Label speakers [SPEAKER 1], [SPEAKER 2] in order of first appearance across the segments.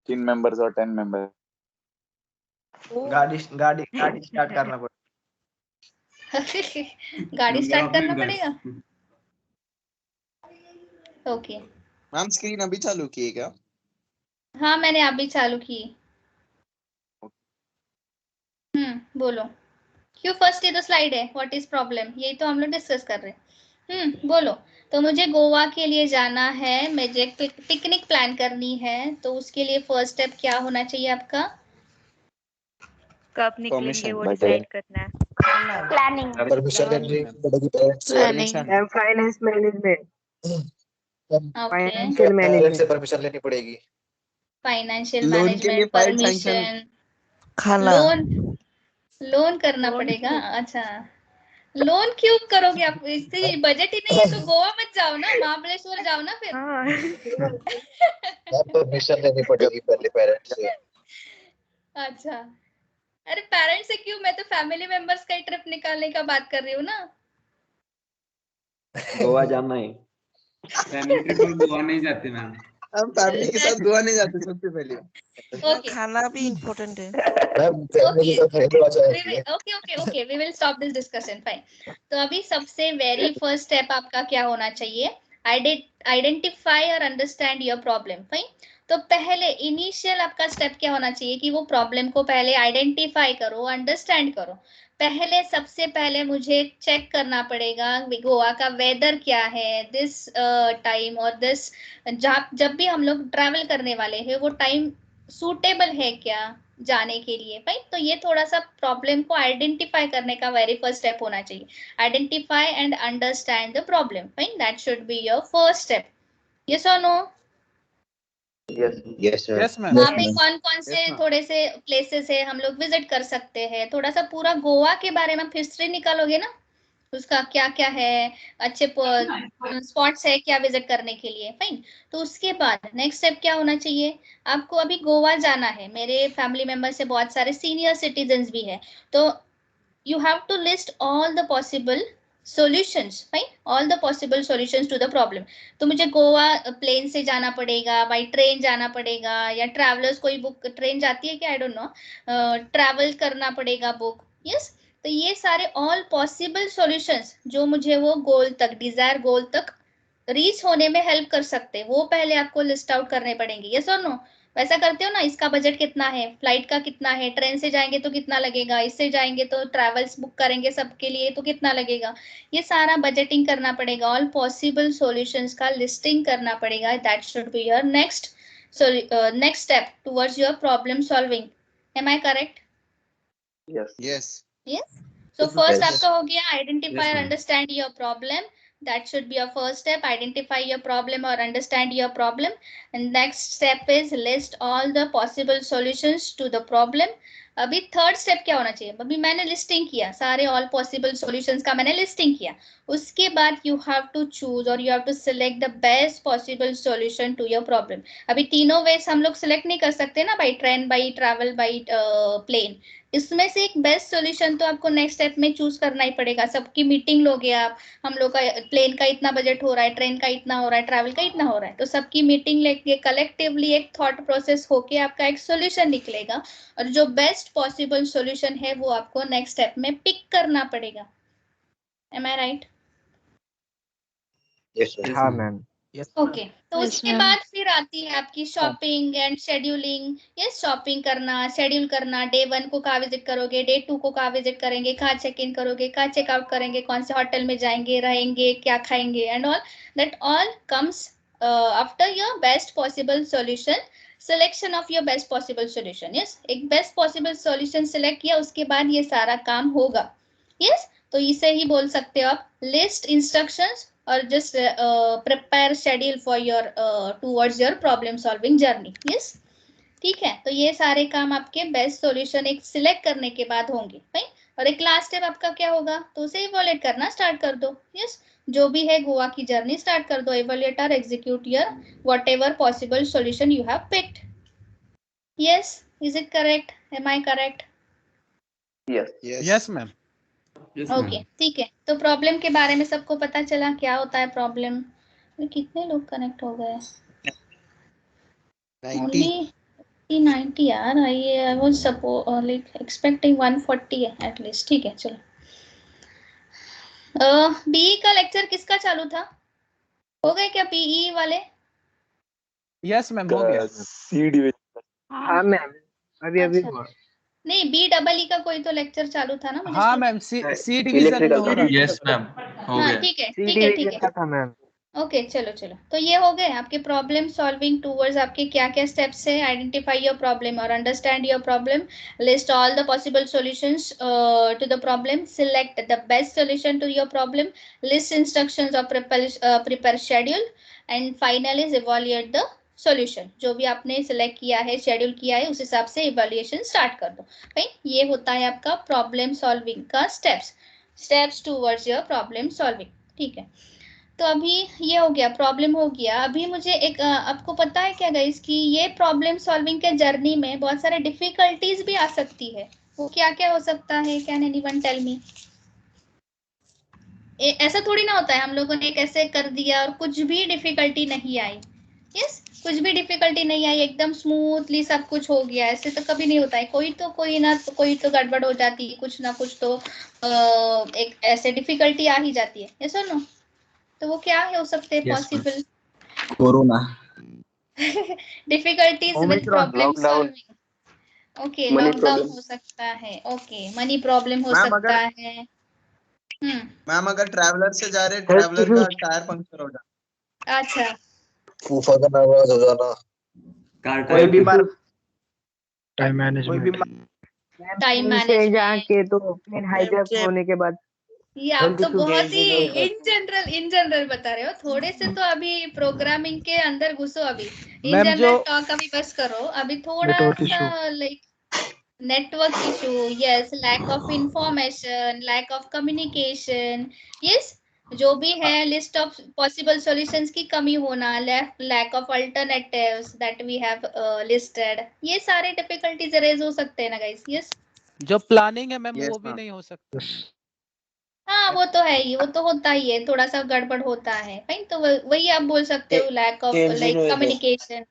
[SPEAKER 1] 15 members और 10 member.
[SPEAKER 2] गाड़ी गाड़ी गाड़ी स्टार्ट करना पड़ेगा।
[SPEAKER 3] गाड़ी स्टार्ट करना पड़ेगा। ओके
[SPEAKER 4] मैम स्क्रीन अभी चालू की है क्या?
[SPEAKER 3] हाँ मैंने अभी चालू की। बोलो क्यों फर्स्ट ये तो स्लाइड है, व्हाट इज प्रॉब्लम, यही तो हम लोग डिस्कस कर रहे हैं। बोलो। तो मुझे गोवा के लिए जाना है, मुझे पिकनिक प्लान करनी है, तो उसके लिए फर्स्ट स्टेप क्या होना चाहिए आपका?
[SPEAKER 5] कब निकलेंगे वो
[SPEAKER 1] Budget.
[SPEAKER 5] डिसाइड करना है।
[SPEAKER 6] प्लानिंग
[SPEAKER 4] परमिशन लेनी पड़ेगी पेरेंट्स से।
[SPEAKER 6] Planning
[SPEAKER 2] and finance management,
[SPEAKER 3] okay
[SPEAKER 2] financial
[SPEAKER 4] parents से
[SPEAKER 2] मैनेजमेंट,
[SPEAKER 4] परमिशन लेनी पड़ेगी।
[SPEAKER 3] फाइनेंशियल
[SPEAKER 4] लोन के लिए
[SPEAKER 3] मैनेजमेंट,
[SPEAKER 4] फाइल सैंक्शन।
[SPEAKER 3] परमिशन,
[SPEAKER 6] खाना
[SPEAKER 3] लोन करना पड़ेगा। अच्छा लोन क्यों करोगे आप, इससे बजट ही नहीं है तो गोवा मत जाओ ना, महाबलेश्वर जाओ ना फिर।
[SPEAKER 5] हाँ
[SPEAKER 4] परमिशन लेनी पड़ेगी पहले पेरेंट्स से।
[SPEAKER 3] अच्छा अरे पेरेंट्स से क्यों, मैं तो फैमिली मेंबर्स का ही ट्रिप निकालने का बात कर रही हूँ ना।
[SPEAKER 7] गोवा जाना है।
[SPEAKER 8] फैमिली ट्रिप में गोवा नहीं जाते मैम।
[SPEAKER 4] हम फैमिली के साथ गोवा नहीं जाते सबसे पहले।
[SPEAKER 3] ओके
[SPEAKER 6] खाना भी इम्पोर्टेंट है।
[SPEAKER 4] मैम फैमिली के साथ गोवा जाएंगे।
[SPEAKER 3] Okay we will stop this discussion fine. तो अभी सबसे वेरी फर्स्ट स्टेप आपका क्या होना चाहिए? आइडेंटिफाई और अंडरस्टैंड योर प्रॉब्लम। फाइन। तो पहले इनिशियल आपका स्टेप क्या होना चाहिए कि वो प्रॉब्लम को पहले आइडेंटिफाई करो, अंडरस्टैंड करो। पहले सबसे पहले मुझे चेक करना पड़ेगा गोवा का वेदर क्या है दिस टाइम, और दिस जब भी हम लोग ट्रैवल करने वाले हैं वो टाइम सूटेबल है क्या जाने के लिए। भाई तो ये थोड़ा सा प्रॉब्लम को आइडेंटिफाई करने का वेरी फर्स्ट स्टेप होना चाहिए। Identify and understand the problem, fine, that should be your first step. Yes और नो?
[SPEAKER 4] Yes
[SPEAKER 7] yes ma'am.
[SPEAKER 3] वहाँ पे कौन कौन से थोड़े से प्लेसेस है हम लोग विजिट कर सकते हैं, थोड़ा सा पूरा गोवा के बारे में हिस्ट्री निकालोगे ना, उसका क्या क्या है, अच्छे स्पॉट्स है क्या विजिट करने के लिए। फाइन। तो उसके बाद नेक्स्ट स्टेप क्या होना चाहिए? आपको अभी गोवा जाना है, मेरे फैमिली मेंबर से बहुत सारे सीनियर सिटीजन्स भी है, तो you have to list all the possible solutions, fine, all the possible solutions to the problem। तो मुझे गोवा प्लेन से जाना पड़ेगा, बाई ट्रेन जाना पड़ेगा, या ट्रैवलर्स कोई बुक ट्रेन जाती है क्या, आई डोंट नो, ट्रैवल करना पड़ेगा बुक। यस तो ये सारे ऑल पॉसिबल सॉल्यूशंस जो मुझे वो गोल तक, डिजायर गोल तक रीच होने में हेल्प कर सकते हैं, वो पहले आपको लिस्ट आउट करने पड़ेंगे। यस और नो? वैसा करते हो ना, इसका बजट कितना है, फ्लाइट का कितना है, ट्रेन से जाएंगे तो कितना लगेगा, इससे जाएंगे तो ट्रैवल्स बुक करेंगे सबके लिए तो कितना लगेगा, ये सारा बजटिंग करना पड़ेगा, ऑल पॉसिबल सॉल्यूशंस का लिस्टिंग करना पड़ेगा। That should be your next step towards your problem solving. Am I correct?
[SPEAKER 4] Yes
[SPEAKER 3] Yes. So first
[SPEAKER 4] Yes.
[SPEAKER 3] आपका हो गया identify
[SPEAKER 8] Yes,
[SPEAKER 3] or
[SPEAKER 8] ma'am.
[SPEAKER 3] understand your problem. That should be your first step. Identify your problem or understand your problem. And next step is list all the possible solutions to the problem. अभी third step क्या होना चाहिए? अभी मैंने listing किया, सारे all possible solutions का मैंने लिस्टिंग किया। उसके बाद यू हैव टू चूज और you have to select the best possible solution to your problem. अभी तीनों वेज हम लोग सिलेक्ट नहीं कर सकते ना, by train, by travel, by plane. इसमें से एक बेस्ट सॉल्यूशन तो आपको नेक्स्ट स्टेप में चूज करना ही पड़ेगा। सबकी मीटिंग लोगे आप, हम लोग का प्लेन का इतना बजट हो रहा है, ट्रेन का इतना हो रहा है, ट्रैवल का इतना हो रहा है, तो सबकी मीटिंग लेके कलेक्टिवली एक थॉट प्रोसेस होके आपका एक सॉल्यूशन निकलेगा, और जो बेस्ट पॉसिबल सॉल्यूशन है वो आपको नेक्स्ट स्टेप में पिक करना पड़ेगा। एम आई राइट?
[SPEAKER 4] यस
[SPEAKER 2] हाँ मैम।
[SPEAKER 3] ओके तो
[SPEAKER 6] Yes,
[SPEAKER 3] उसके
[SPEAKER 6] ma'am.
[SPEAKER 3] बाद फिर आती है आपकी shopping and scheduling. Yes shopping करना, शेड्यूल करना, डे 1 को कहाँ विजिट करोगे, डे 2 को कहाँ विजिट करेंगे, कहाँ चेक इन करोगे, कहाँ चेकआउट करेंगे, कौन से होटल में जाएंगे, रहेंगे, क्या खाएंगे, and all that all comes after your best possible solution, selection of your best possible solution. Yes एक बेस्ट पॉसिबल सॉल्यूशन सिलेक्ट किया, उसके बाद ये सारा काम होगा। यस तो इसे ही बोल सकते हो आप लिस्ट इंस्ट्रक्शंस और just prepare schedule for your towards your problem solving journey. Yes ठीक है, तो ये सारे काम आपके बेस्ट सॉल्यूशन एक सिलेक्ट करने के बाद होंगे। राइट, और एक लास्ट स्टेप आपका क्या होगा, तो उसे इवैल्यूएट करना स्टार्ट कर दो। यस जो भी है गोवा की जर्नी स्टार्ट कर दो, इवैल्यूएट और execute your whatever possible solution you have picked. Yes is it correct? Am I correct?
[SPEAKER 7] Yes ma'am.
[SPEAKER 8] Yes,
[SPEAKER 3] okay
[SPEAKER 8] ma'am.
[SPEAKER 3] ठीक है, तो प्रॉब्लम के बारे में सबको पता चला क्या होता है प्रॉब्लम? कितने लोग कनेक्ट हो गए?
[SPEAKER 4] 90
[SPEAKER 3] ओनली 90 यार, आई वाज लाइक एक्सपेक्टिंग 140 है एटलीस्ट। ठीक है चलो। बीई का लेक्चर किसका चालू था? हो गए क्या बीई वाले?
[SPEAKER 1] यस मैम, हो गया।
[SPEAKER 4] सी डिवीजन।
[SPEAKER 5] हाँ मैम, अभी
[SPEAKER 3] अच्छा।
[SPEAKER 5] हुआ।
[SPEAKER 3] नहीं, BEE का कोई तो लेक्चर चालू था ना, मुझे
[SPEAKER 1] हाँ
[SPEAKER 3] सुन।
[SPEAKER 1] मैम, सी डिवीजन में हो रहा है।
[SPEAKER 7] यस मैम, हो
[SPEAKER 3] हाँ
[SPEAKER 7] गया।
[SPEAKER 3] ठीक है
[SPEAKER 5] सी
[SPEAKER 3] ठीक है ठीक
[SPEAKER 5] डिवीजन
[SPEAKER 3] है।
[SPEAKER 5] का था मैम।
[SPEAKER 3] ओके चलो चलो, तो ये हो गए आपके प्रॉब्लम सॉल्विंग टूवर्ड्स। आपके क्या क्या स्टेप्स है? आइडेंटिफाई योर प्रॉब्लम और understand your problem, list all the possible solutions to the problem, select the best solution to your problem, list instructions और prepare schedule, and final is evaluate the solution. जो भी आपने select किया है, schedule किया है, उस हिसाब से इवैल्यूएशन स्टार्ट कर दो। भाई ये होता है आपका प्रॉब्लम सॉल्विंग का steps towards your problem solving. ठीक है, तो अभी ये हो गया, प्रॉब्लम हो गया। अभी मुझे एक आपको पता है क्या गाइस कि ये प्रॉब्लम सॉल्विंग के जर्नी में बहुत सारे डिफिकल्टीज भी आ सकती है। वो क्या क्या हो सकता है? Can anyone tell me? ऐसा थोड़ी ना होता है हम लोगों ने एक ऐसे कर दिया और कुछ भी डिफिकल्टी नहीं आई। यस, कुछ भी डिफिकल्टी नहीं आई, एकदम स्मूथली सब कुछ हो गया। ऐसे तो कभी नहीं होता है, कोई तो गड़बड़ हो जाती है, कुछ ना कुछ तो एक ऐसे डिफिकल्टी आ ही जाती है। यस और नो? तो वो क्या हो सकते हैं
[SPEAKER 7] Yes,
[SPEAKER 3] possible
[SPEAKER 4] corona.
[SPEAKER 3] Difficulties with
[SPEAKER 2] Omicron,
[SPEAKER 3] problem
[SPEAKER 5] lockdown,
[SPEAKER 3] solving? Okay,
[SPEAKER 5] money
[SPEAKER 3] lockdown
[SPEAKER 5] problem।
[SPEAKER 3] हो सकता है, ओके, मनी प्रॉब्लम हो
[SPEAKER 2] मैम
[SPEAKER 3] सकता
[SPEAKER 2] अगर
[SPEAKER 3] है।
[SPEAKER 2] मैम अगर ट्रैवलर से जा रहे,
[SPEAKER 5] हेल्थ
[SPEAKER 2] ट्रैवलर
[SPEAKER 5] इशू।
[SPEAKER 2] का टायर पंक्चर हो जाए,
[SPEAKER 3] अच्छा,
[SPEAKER 4] फूफा का नाराज हो जाना।
[SPEAKER 8] कार
[SPEAKER 2] कोई
[SPEAKER 8] टायर
[SPEAKER 2] बीमार,
[SPEAKER 5] टाइम
[SPEAKER 2] कोई
[SPEAKER 5] मैनेजमेंट।
[SPEAKER 2] बीमार,
[SPEAKER 3] टाइम
[SPEAKER 5] से
[SPEAKER 3] मैनेजमेंट।
[SPEAKER 5] जाके तो प्लेन हाईजैक होने के बाद
[SPEAKER 3] ये आप
[SPEAKER 5] हेल्थ
[SPEAKER 3] तो
[SPEAKER 5] इशू।
[SPEAKER 3] बहुत ही इन जनरल बता रहे हो। थोड़े से तो अभी प्रोग्रामिंग के अंदर घुसो। अभी इन
[SPEAKER 1] मैम जो
[SPEAKER 3] जनरल टॉक अभी बस करो। अभी थोड़ा
[SPEAKER 5] नेटवर्क
[SPEAKER 3] सा
[SPEAKER 5] issue.
[SPEAKER 3] Like network issue, yes, lack of information, lack of communication, yes, जो भी है लिस्ट ऑफ पॉसिबल सॉल्यूशंस की कमी होना, lack of alternatives that we have listed, ये सारे डिफिकल्टीज रेज हो सकते हैं ना गाइस। यस,
[SPEAKER 1] जो प्लानिंग है मैम,
[SPEAKER 2] यस
[SPEAKER 1] वो भी
[SPEAKER 2] मैम,
[SPEAKER 1] नहीं हो सकता।
[SPEAKER 3] हाँ वो तो है ही, वो तो होता ही है, थोड़ा सा गड़बड़ होता है। फाइन, तो वही आप बोल सकते हो, lack of like communication.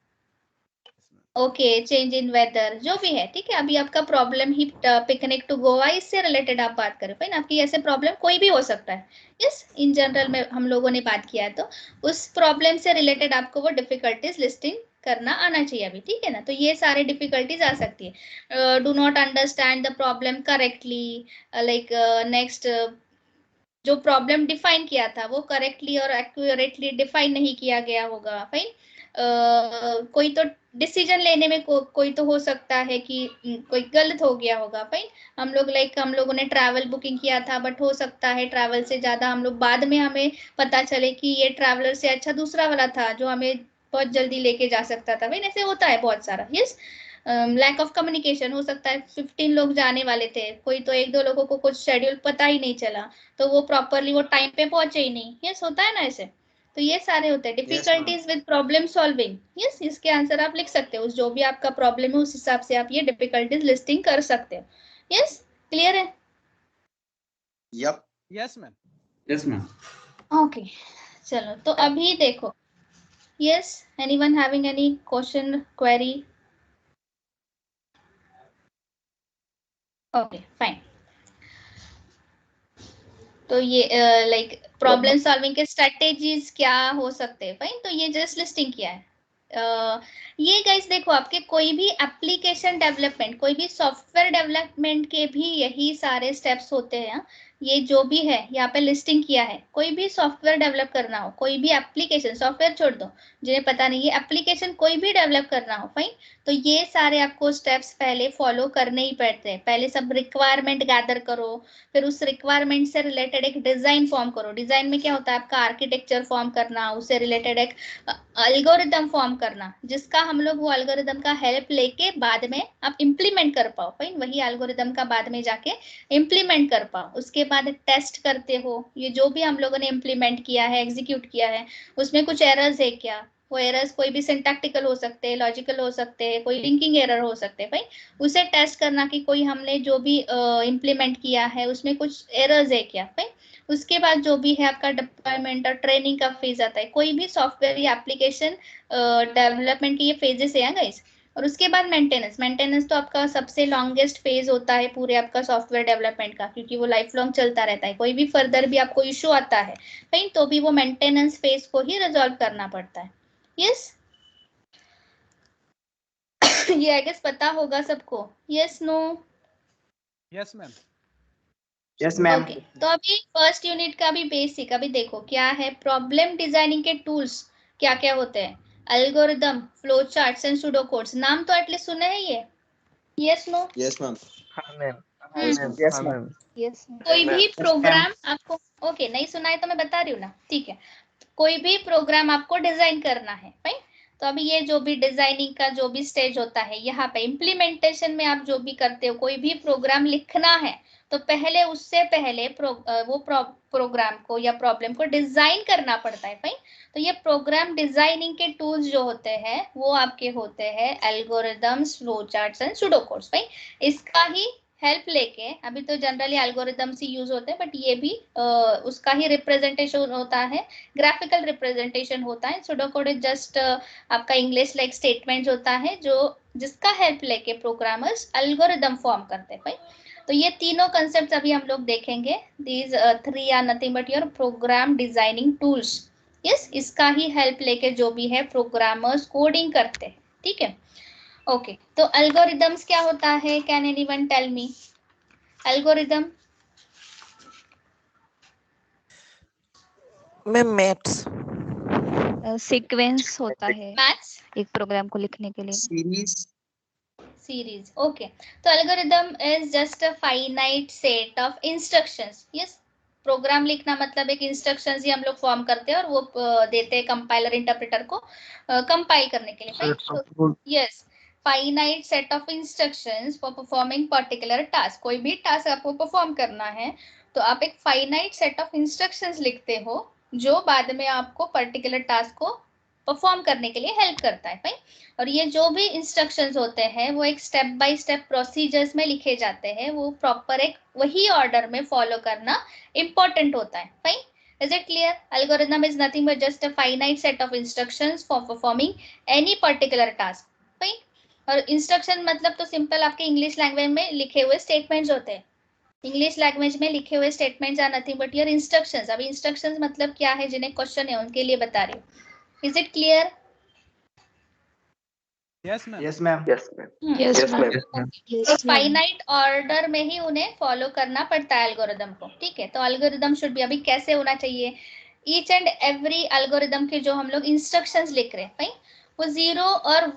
[SPEAKER 3] Okay, change in weather, जो भी है ठीक है। अभी आपका प्रॉब्लम ही पिकनिक टू गोवा, इससे रिलेटेड आप बात करें। फाइन, आपकी ऐसे प्रॉब्लम कोई भी हो सकता है। यस, इन जनरल में हम लोगों ने बात किया है, तो उस प्रॉब्लम से रिलेटेड आपको वो डिफिकल्टीज लिस्टिंग करना आना चाहिए अभी। ठीक है ना? तो ये सारे डिफिकल्टीज आ सकती है। Do not understand the problem correctly, like next, जो प्रॉब्लम डिफाइन किया था वो करेक्टली और एक्यूरेटली डिफाइन नहीं किया गया होगा। फाइन, कोई तो डिसीजन लेने में कोई तो हो सकता है कि कोई गलत हो गया होगा। फाइन, हम लोगों ने ट्रैवल बुकिंग किया था, बट हो सकता है ट्रैवल से ज्यादा हम लोग बाद में हमें पता चले कि ये ट्रैवलर से अच्छा दूसरा वाला था जो हमें बहुत जल्दी लेके जा सकता था। फाइन, ऐसे होता है बहुत सारा। यस, लैक ऑफ कम्युनिकेशन हो सकता है। 15 लोग जाने वाले थे, कोई तो एक दो लोगों को कुछ शेड्यूल पता ही नहीं चला, तो वो प्रॉपरली वो टाइम पे पहुंचे ही नहीं। यस, होता है ना ऐसे। तो ये सारे होते हैं
[SPEAKER 2] yes ma'am,
[SPEAKER 3] difficulties with problem solving. Yes, इसके आंसर आप लिख सकते हो, जो भी आपका प्रॉब्लम है उस हिसाब से आप ये डिफिकल्टीज लिस्टिंग कर सकते हो। यस, क्लियर है?
[SPEAKER 2] Yup,
[SPEAKER 1] yes ma'am.
[SPEAKER 8] Yes ma'am.
[SPEAKER 3] Okay, चलो तो अभी देखो। Yes, anyone having any question, query? Okay fine, तो ये लाइक प्रॉब्लम सॉल्विंग के स्ट्रेटेजीज क्या हो सकते हैं। फाइन, तो ये जस्ट लिस्टिंग किया है। ये गाइस देखो, आपके कोई भी एप्लीकेशन डेवलपमेंट, कोई भी सॉफ्टवेयर डेवलपमेंट के भी यही सारे स्टेप्स होते हैं। ये जो भी है यहाँ पे लिस्टिंग किया है, कोई भी सॉफ्टवेयर डेवलप करना हो, कोई भी एप्लीकेशन, सॉफ्टवेयर छोड़ दो जिन्हें पता नहीं, ये एप्लीकेशन कोई भी डेवलप करना हो। फाइन, तो ये सारे आपको स्टेप्स पहले फॉलो करने ही पड़ते हैं। पहले सब रिक्वायरमेंट गैदर करो, फिर उस रिक्वायरमेंट से रिलेटेड एक डिजाइन फॉर्म करो। डिजाइन में क्या होता है? आपका आर्किटेक्चर फॉर्म करना, उससे रिलेटेड एक एल्गोरिदम फॉर्म करना, जिसका हम लोग वो एल्गोरिदम का हेल्प लेके बाद में आप इम्प्लीमेंट कर पाओ। फाइन, वही एल्गोरिदम का बाद में जाके इम्प्लीमेंट कर पाओ। उसके बाद टेस्ट करते हो, ये जो भी हम लोगों ने इम्प्लीमेंट किया है, एग्जीक्यूट किया है, उसमें कुछ एरर्स है क्या? वो एरर्स कोई भी सिंटैक्टिकल हो सकते हैं, लॉजिकल हो सकते हैं, कोई लिंकिंग एरर हो सकते हैं। भाई, उसे टेस्ट करना कि कोई हमने जो भी इम्प्लीमेंट किया है उसमें कुछ एरर्स है क्या। भाई, उसके बाद जो भी है आपका डिप्लॉयमेंट और ट्रेनिंग का फेज आता है। कोई भी सॉफ्टवेयर या एप्लीकेशन डेवलपमेंट के ये फेजेस है गाइस। और उसके बाद मेंटेनेंस। मेंटेनेंस तो आपका सबसे लॉन्गेस्ट फेज होता है पूरे आपका सॉफ्टवेयर डेवलपमेंट का, क्योंकि वो लाइफ लॉन्ग चलता रहता है। कोई भी फर्दर भी आपको इशू आता है कहीं तो भी वो मेंटेनेंस फेज को ही रिजॉल्व करना पड़ता है। यस ये आई गेस पता होगा सबको। Yes no?
[SPEAKER 1] Yes ma'am.
[SPEAKER 2] Yes ma'am.
[SPEAKER 3] Okay, तो अभी फर्स्ट यूनिट का भी बेसिक अभी देखो क्या है। प्रॉब्लम डिजाइनिंग के टूल्स क्या क्या होते हैं? Algorithm, flow charts and pseudo codes. नाम तो एटलीस्ट सुने हैं ये? Yes no?
[SPEAKER 4] Yes ma'am.
[SPEAKER 5] हाँ मैम।
[SPEAKER 2] Yes ma'am.
[SPEAKER 6] Yes.
[SPEAKER 3] कोई भी
[SPEAKER 2] ma'am.
[SPEAKER 3] प्रोग्राम आपको ओके नहीं सुना है तो मैं बता रही हूँ ना, ठीक है। कोई भी प्रोग्राम आपको डिजाइन करना है राइट, तो अभी ये जो भी डिजाइनिंग का जो भी स्टेज होता है, यहाँ पे इम्प्लीमेंटेशन में आप जो भी करते हो, कोई भी प्रोग्राम लिखना है तो पहले उससे पहले प्रोग्राम को या प्रॉब्लम को डिजाइन करना पड़ता है राइट। तो ये प्रोग्राम डिजाइनिंग के टूल्स जो होते हैं वो आपके होते हैं algorithms, flow charts and pseudo codes right. इसका ही हेल्प लेके अभी तो जनरली एल्गोरिदम्स ही यूज होते हैं, बट ये भी उसका ही रिप्रेजेंटेशन होता है, ग्राफिकल रिप्रेजेंटेशन होता है। सूडोकोड इज जस्ट आपका इंग्लिश लाइक स्टेटमेंट होता है जो जिसका हेल्प लेके प्रोग्रामर्स एल्गोरिदम फॉर्म करते हैं। तो ये तीनों कंसेप्ट अभी हम लोग देखेंगे। These three are nothing but your program designing tools. Yes, इसका ही हेल्प लेके जो भी है प्रोग्रामर्स कोडिंग करते हैं, ठीक है। ओके, तो एल्गोरिदम्स क्या होता है? Can anyone tell me? Algorithm
[SPEAKER 6] ma'am maths.
[SPEAKER 7] Sequence होता है
[SPEAKER 3] मैथ्स
[SPEAKER 7] एक प्रोग्राम को लिखने के लिए।
[SPEAKER 3] सीरीज। ओके, तो algorithm is just a finite set of instructions. Yes, program लिखना मतलब एक इंस्ट्रक्शंस ही हम लोग फॉर्म करते हैं और वो देते हैं कंपाइलर इंटरप्रेटर को कंपाइल करने के लिए। Yes, finite set of instructions for performing particular task. कोई भी टास्क आपको परफॉर्म करना है तो आप एक फाइनाइट सेट ऑफ इंस्ट्रक्शंस लिखते हो जो बाद में आपको पर्टिकुलर टास्क को परफॉर्म करने के लिए हेल्प करता है भाई। और ये जो भी इंस्ट्रक्शंस होते हैं वो एक स्टेप बाय स्टेप प्रोसीजर्स में लिखे जाते हैं, वो प्रॉपर एक वही ऑर्डर में फॉलो करना इंपॉर्टेंट होता है भाई। Is it clear? Algorithm is nothing but just a finite set of instructions for performing any particular task. भाई, और इंस्ट्रक्शन मतलब तो सिंपल आपके इंग्लिश लैंग्वेज में लिखे हुए स्टेटमेंट्स होते हैं। इंग्लिश लैंग्वेज में लिखे हुए statements are nothing but your instructions. अभी इंस्ट्रक्शंस मतलब क्या है, जिन्हें क्वेश्चन है उनके लिए बता रही हूँ। Is it clear?
[SPEAKER 1] Yes ma'am.
[SPEAKER 2] Yes ma'am.
[SPEAKER 6] Yes ma'am.
[SPEAKER 3] तो फाइनाइट ऑर्डर में ही उन्हें फॉलो करना पड़ता है एल्गोरिदम को, ठीक है। तो एल्गोरिदम शुड बी, अभी कैसे होना चाहिए, ईच एंड एवरी एल्गोरिदम के जो हम लोग इंस्ट्रक्शंस लिख रहे हैं वो 0 और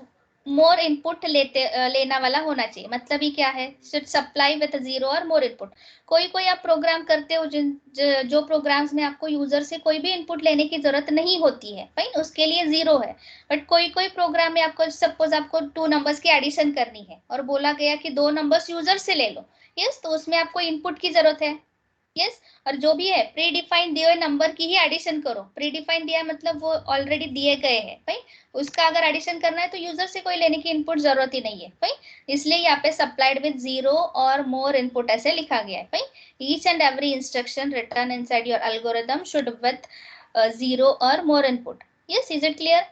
[SPEAKER 3] मोर इनपुट लेना वाला होना चाहिए। मतलब ही क्या है, शुड सप्लाई विद 0 और मोर इनपुट। कोई कोई आप प्रोग्राम करते हो जो प्रोग्राम्स में आपको यूजर से कोई भी इनपुट लेने की जरूरत नहीं होती है भाई, उसके लिए 0 है। बट कोई कोई प्रोग्राम में आपको सपोज आपको 2 नंबर्स की एडिशन करनी है और बोला गया कि 2 नंबर्स यूजर से ले लो। यस, तो उसमें आपको इनपुट की जरूरत है। यस, और जो भी है प्री डिफाइंड दिए हुए नंबर की ही एडिशन करो। प्री डिफाइंड दिया मतलब वो ऑलरेडी दिए गए हैं भाई, उसका अगर एडिशन करना है तो यूजर से कोई लेने की इनपुट जरूरत ही नहीं है भाई। इसलिए यहाँ पे सप्लाइड विद 0 और मोर इनपुट ऐसे लिखा गया है भाई। Each and every instruction written inside your algorithm should with 0 और more input. Yes, is it clear?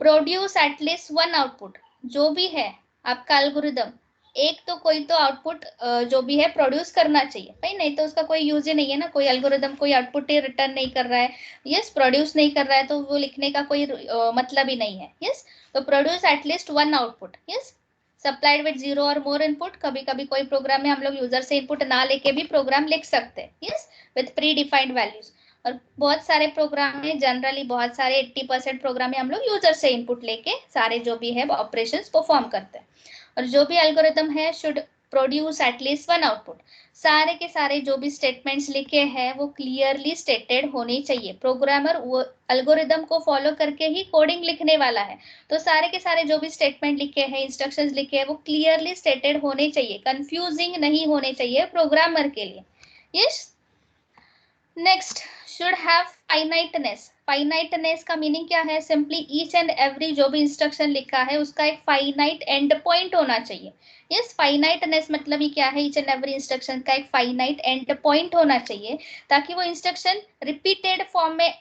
[SPEAKER 3] Produce at least 1 output. जो भी है आपका एल्गोरिदम एक तो कोई तो आउटपुट जो भी है प्रोड्यूस करना चाहिए भाई, नहीं तो उसका कोई यूज ही नहीं है ना। कोई एल्गोरिदम कोई आउटपुट ही रिटर्न नहीं कर रहा है, यस, प्रोड्यूस नहीं कर रहा है, तो वो लिखने का कोई मतलब ही नहीं है। यस, तो produce at least 1 output. Yes, supplied with 0 और मोर इनपुट। कभी कभी कोई प्रोग्राम में हम लोग यूजर से इनपुट ना लेके भी प्रोग्राम लिख सकते हैं, yes, with pre defined values. और बहुत सारे प्रोग्राम में जनरली बहुत सारे 80% प्रोग्राम में हम लोग यूजर से इनपुट लेके सारे जो भी है ऑपरेशंस परफॉर्म करते हैं। और जो भी एल्गोरिदम है शुड प्रोड्यूस एटलीस्ट 1 आउटपुट। सारे के सारे जो भी स्टेटमेंट्स लिखे हैं वो क्लियरली स्टेटेड होने चाहिए। प्रोग्रामर वो एल्गोरिदम को फॉलो करके ही कोडिंग लिखने वाला है, तो सारे के सारे जो भी स्टेटमेंट लिखे हैं, इंस्ट्रक्शंस लिखे हैं, वो क्लियरली स्टेटेड होने चाहिए, कंफ्यूजिंग नहीं होने चाहिए प्रोग्रामर के लिए। Yes, next, should have finiteness. Finiteness का मीनिंग क्या है? सिंपली ईच एंड एवरी जो भी इंस्ट्रक्शन लिखा है उसका एक फाइनाइट एंड पॉइंट होना चाहिए। यस, फाइनाइटनेस मतलब ही क्या है, ईच एंड एवरी इंस्ट्रक्शन का एक फाइनाइट एंड पॉइंट होना चाहिए, ताकि वो इंस्ट्रक्शन रिपीटेड फॉर्म में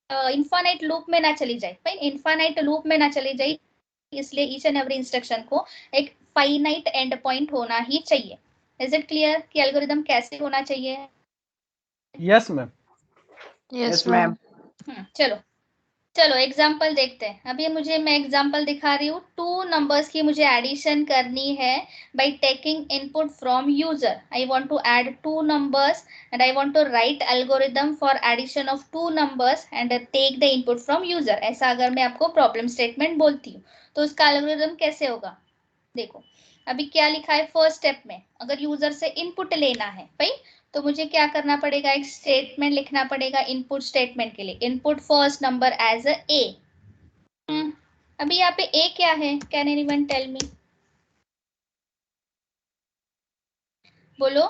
[SPEAKER 3] इनफाइनाइट लूप में ना चली जाए। इनफाइनाइट लूप में ना चली जाए इसलिए ईच एंड एवरी इंस्ट्रक्शन को एक फाइनाइट एंड पॉइंट होना ही चाहिए। इज इट क्लियर कि एल्गोरिदम कैसे होना चाहिए?
[SPEAKER 1] Yes ma'am.
[SPEAKER 6] Yes, ma'am.
[SPEAKER 3] चलो चलो एग्जाम्पल देखते हैं। अभी मैं एग्जाम्पल दिखा रही हूँ। 2 नंबर्स की मुझे एडिशन करनी है by taking input from user. I want to add 2 numbers and I want to write algorithm for addition of 2 numbers and take the input from user. ऐसा अगर मैं आपको प्रॉब्लम स्टेटमेंट बोलती हूँ तो उसका एल्गोरिदम कैसे होगा? देखो अभी क्या लिखा है फर्स्ट स्टेप में, अगर यूजर से इनपुट लेना है भाई तो मुझे क्या करना पड़ेगा, एक स्टेटमेंट लिखना पड़ेगा इनपुट स्टेटमेंट के लिए। Input first number as A. अभी यहाँ पे ए क्या है? Can anyone tell me? बोलो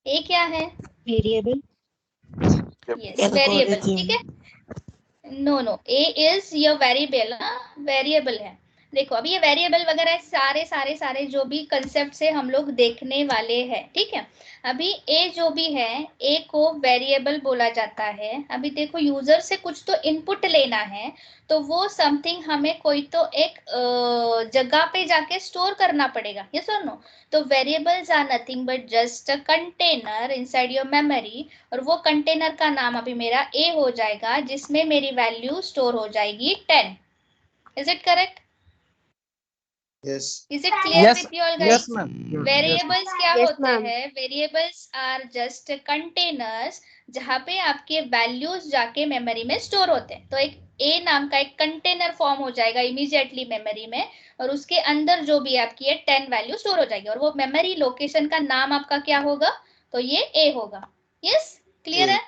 [SPEAKER 3] ए क्या है?
[SPEAKER 6] Variable.
[SPEAKER 3] Yes variable. ठीक है, no A is your variable. Variable है। देखो अभी ये वेरिएबल वगैरह सारे जो भी कंसेप्ट से हम लोग देखने वाले हैं। ठीक है, अभी ए जो भी है ए को वेरिएबल बोला जाता है। अभी देखो यूजर से कुछ तो इनपुट लेना है तो वो समथिंग हमें कोई तो एक जगह पे जाके स्टोर करना पड़ेगा। यस और नो? तो variables are nothing but just a container inside your memory, और वो कंटेनर का नाम अभी मेरा ए हो जाएगा जिसमें मेरी वैल्यू स्टोर हो जाएगी 10। Is it correct?
[SPEAKER 4] Yes.
[SPEAKER 3] Is it clear with you all guys?
[SPEAKER 1] Yes ma'am.
[SPEAKER 3] Variables क्या
[SPEAKER 5] Yes,
[SPEAKER 3] होते
[SPEAKER 5] ma'am.
[SPEAKER 3] हैं? वेरिएबल्स आर जस्ट कंटेनर्स जहाँ पे आपके वैल्यूज जाके मेमोरी में स्टोर होते हैं। तो एक ए नाम का एक कंटेनर फॉर्म हो जाएगा इमीडिएटली मेमोरी में, और उसके अंदर जो भी आपकी है 10 वैल्यू स्टोर हो जाएगी, और वो मेमोरी लोकेशन का नाम आपका क्या होगा? तो ये ए होगा। यस क्लियर है?